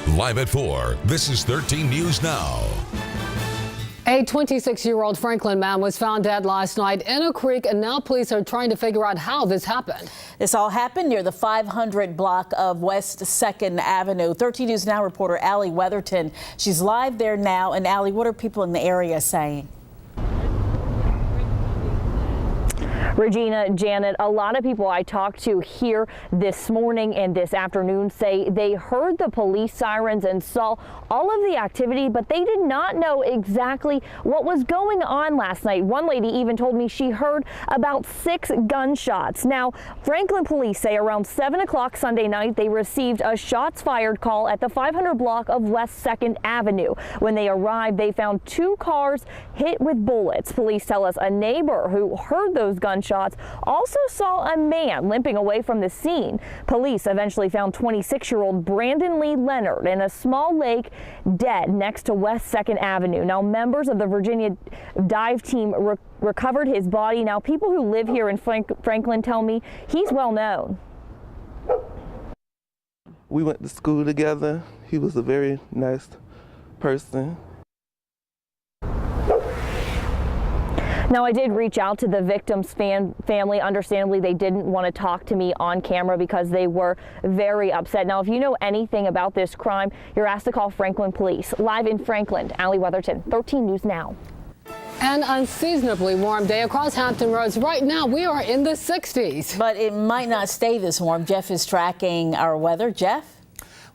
Live at 4, this is 13 News Now. A 26-year-old Franklin man was found dead last night in a creek, and now police are trying to figure out how this happened. This all happened near the 500 block of West 2nd Avenue. 13 News Now reporter Allie Weatherton. She's live there now. And Allie, what are people in the area saying? Regina, Janet, a lot of people I talked to here this morning and this afternoon say they heard the police sirens and saw all of the activity, but they did not know exactly what was going on last night. One lady even told me she heard about 6 gunshots. Now, Franklin police say around 7 o'clock Sunday night, they received a shots fired call at the 500 block of West 2nd Avenue. When they arrived, they found 2 cars hit with bullets. Police tell us a neighbor who heard those gunshots also saw a man limping away from the scene. Police eventually found 26-year-old Brandon Lee Leonard in a small lake dead next to West 2nd Avenue. Now, members of the Virginia dive team recovered his body. Now, people who live here in Franklin tell me he's well known. We went to school together. He was a very nice person. Now, I did reach out to the victim's family. Understandably, they didn't want to talk to me on camera because they were very upset. Now, if you know anything about this crime, you're asked to call Franklin Police. Live in Franklin, Allie Weatherton, 13 News Now. An unseasonably warm day across Hampton Roads. Right now, we are in the 60s. But it might not stay this warm. Jeff is tracking our weather. Jeff?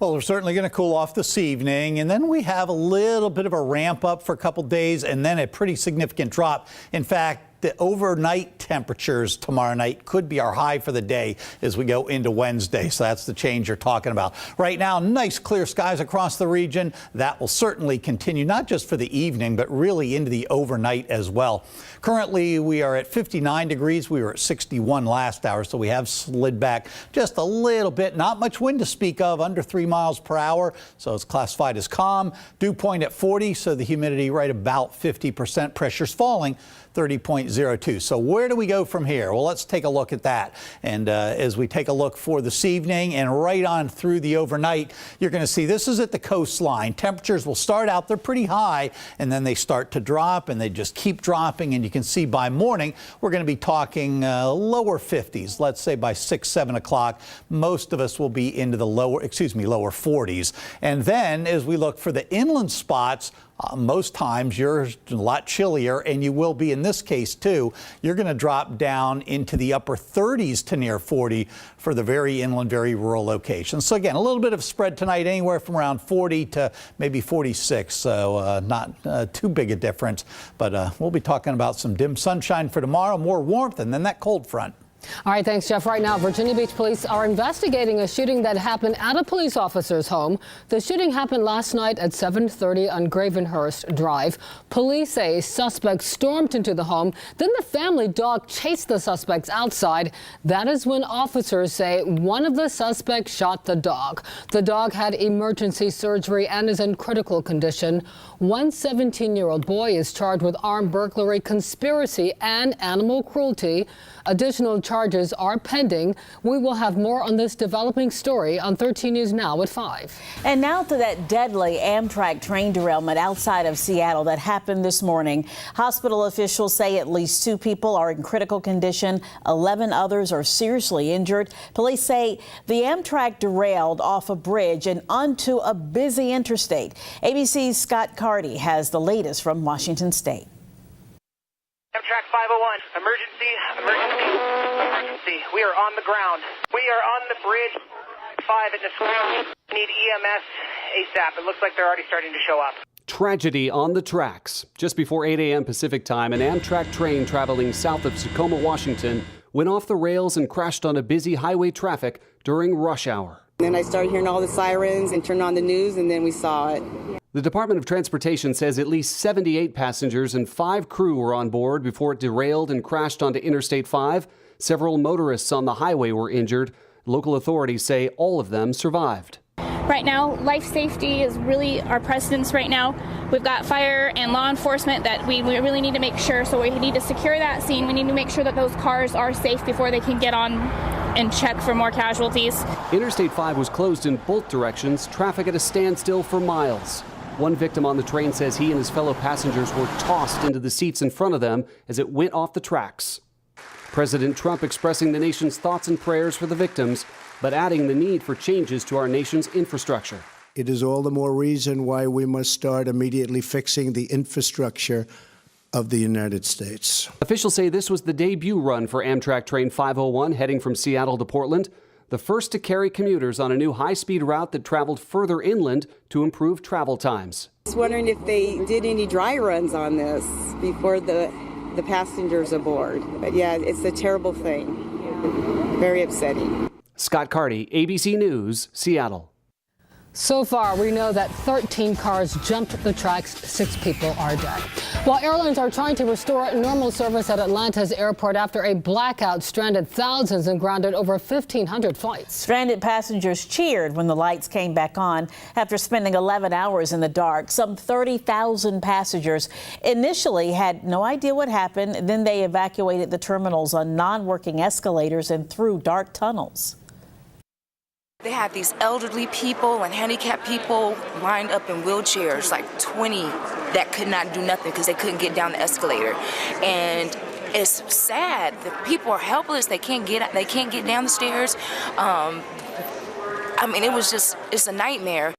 Well, we're certainly going to cool off this evening, and then we have a little bit of a ramp up for a couple days and then a pretty significant drop. In fact, the overnight temperatures tomorrow night could be our high for the day as we go into Wednesday. So that's the change you're talking about. Right now, nice clear skies across the region. That will certainly continue, not just for the evening, but really into the overnight as well. Currently, we are at 59 degrees. We were at 61 last hour, so we have slid back just a little bit. Not much wind to speak of, under 3 miles per hour, so it's classified as calm. Dew point at 40, so the humidity right about 50%. Pressure's falling, 30.02. So where do we go from here? Well, let's take a look at that. And as we take a look for this evening and right on through the overnight, you're going to see this is at the coastline. Temperatures will start out, they're pretty high, and then they start to drop, and they just keep dropping. And you can see by morning, we're going to be talking lower 50s. Let's say by 6, 7 o'clock, most of us will be into the lower 40s. And then as we look for the inland spots, most times you're a lot chillier, and you will be in this case too. You're going to drop down into the upper 30s to near 40 for the very inland, very rural locations. So again, a little bit of spread tonight, anywhere from around 40 to maybe 46. So not too big a difference, but we'll be talking about some dim sunshine for tomorrow, more warmth, and then that cold front. All right, thanks, Jeff. Right now, Virginia Beach police are investigating a shooting that happened at a police officer's home. The shooting happened last night at 7:30 on Gravenhurst Drive. Police say suspects stormed into the home. Then the family dog chased the suspects outside. That is when officers say one of the suspects shot the dog. The dog had emergency surgery and is in critical condition. One 17-year-old boy is charged with armed burglary, conspiracy, and animal cruelty. Additional charges are pending. We will have more on this developing story on 13 News Now at 5. And now to that deadly Amtrak train derailment outside of Seattle that happened this morning. Hospital officials say at least 2 people are in critical condition. 11 others are seriously injured. Police say the Amtrak derailed off a bridge and onto a busy interstate. ABC's Scott Carty has the latest from Washington State. Amtrak 501, emergency. We are on the ground. We are on the bridge 5 in the square. Need EMS ASAP. It looks like they're already starting to show up. Tragedy on the tracks. Just before 8 a.m. Pacific time, an Amtrak train traveling south of Tacoma, Washington, went off the rails and crashed on a busy highway traffic during rush hour. Then I started hearing all the sirens and turned on the news, and then we saw it. The Department of Transportation says at least 78 passengers and 5 crew were on board before it derailed and crashed onto Interstate 5. Several motorists on the highway were injured. Local authorities say all of them survived. Right now, life safety is really our precedence right now. We've got fire and law enforcement that we really need to make sure. So we need to secure that scene. We need to make sure that those cars are safe before they can get on and check for more casualties. Interstate 5 was closed in both directions, traffic at a standstill for miles. One victim on the train says he and his fellow passengers were tossed into the seats in front of them as it went off the tracks. President Trump expressing the nation's thoughts and prayers for the victims, but adding the need for changes to our nation's infrastructure. It is all the more reason why we must start immediately fixing the infrastructure of the United States. Officials say this was the debut run for Amtrak Train 501 heading from Seattle to Portland, the first to carry commuters on a new high-speed route that traveled further inland to improve travel times. I was wondering if they did any dry runs on this before the passengers aboard. But yeah, it's a terrible thing. Very upsetting. Scott Carty, ABC News, Seattle. So far, we know that 13 cars jumped the tracks. 6 people are dead. While airlines are trying to restore normal service at Atlanta's airport after a blackout stranded thousands and grounded over 1,500 flights. Stranded passengers cheered when the lights came back on after spending 11 hours in the dark. Some 30,000 passengers initially had no idea what happened. Then they evacuated the terminals on non-working escalators and through dark tunnels. They had these elderly people and handicapped people lined up in wheelchairs, like 20, that could not do nothing because they couldn't get down the escalator. And it's sad. The people are helpless. They can't get down the stairs. I mean, it's a nightmare.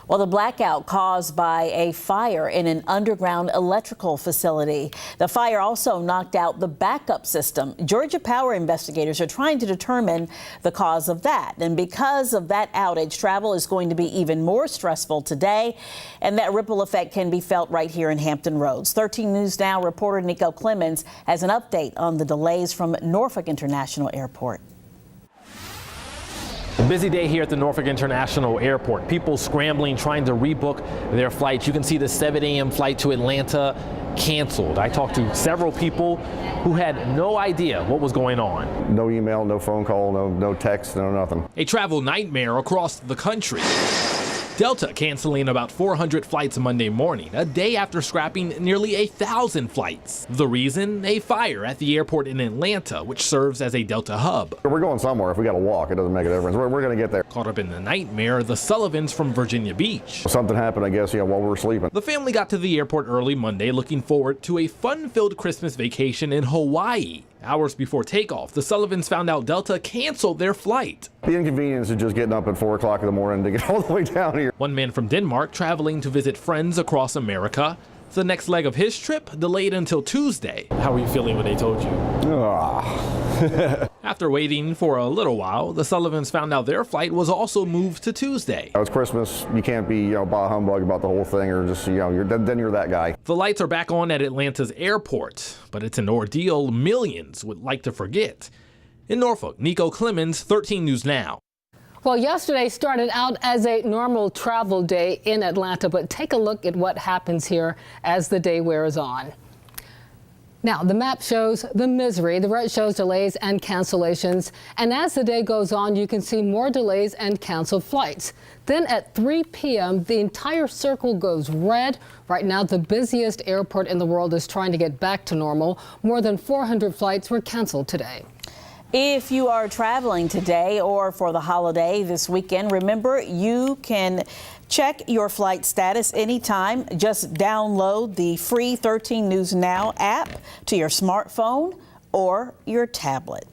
Well, the blackout caused by a fire in an underground electrical facility. The fire also knocked out the backup system. Georgia Power investigators are trying to determine the cause of that. And because of that outage, travel is going to be even more stressful today. And that ripple effect can be felt right here in Hampton Roads. 13 News Now reporter Nico Clemens has an update on the delays from Norfolk International Airport. A busy day here at the Norfolk International Airport. People scrambling, trying to rebook their flights. You can see the 7 a.m. flight to Atlanta canceled. I talked to several people who had no idea what was going on. No email, no phone call, no text, no nothing. A travel nightmare across the country. Delta canceling about 400 flights Monday morning, a day after scrapping nearly 1,000 flights. The reason? A fire at the airport in Atlanta, which serves as a Delta hub. We're going somewhere. If we got to walk, it doesn't make a difference. We're going to get there. Caught up in the nightmare, the Sullivans from Virginia Beach. Something happened, I guess, while we were sleeping. The family got to the airport early Monday looking forward to a fun-filled Christmas vacation in Hawaii. Hours before takeoff, the Sullivans found out Delta canceled their flight. The inconvenience of just getting up at 4 o'clock in the morning to get all the way down here. One man from Denmark traveling to visit friends across America. The next leg of his trip delayed until Tuesday. How were you feeling when they told you? After waiting for a little while, the Sullivans found out their flight was also moved to Tuesday. It's Christmas. You can't be bah humbug about the whole thing, or just then you're that guy. The lights are back on at Atlanta's airport, but it's an ordeal millions would like to forget. In Norfolk, Nico Clemens, 13 News Now. Well, yesterday started out as a normal travel day in Atlanta, but take a look at what happens here as the day wears on. Now, the map shows the misery, the red shows delays and cancellations, and as the day goes on, you can see more delays and canceled flights. Then at 3 p.m., the entire circle goes red. Right now, the busiest airport in the world is trying to get back to normal. More than 400 flights were canceled today. If you are traveling today or for the holiday this weekend, remember you can check your flight status anytime. Just download the free 13 News Now app to your smartphone or your tablet.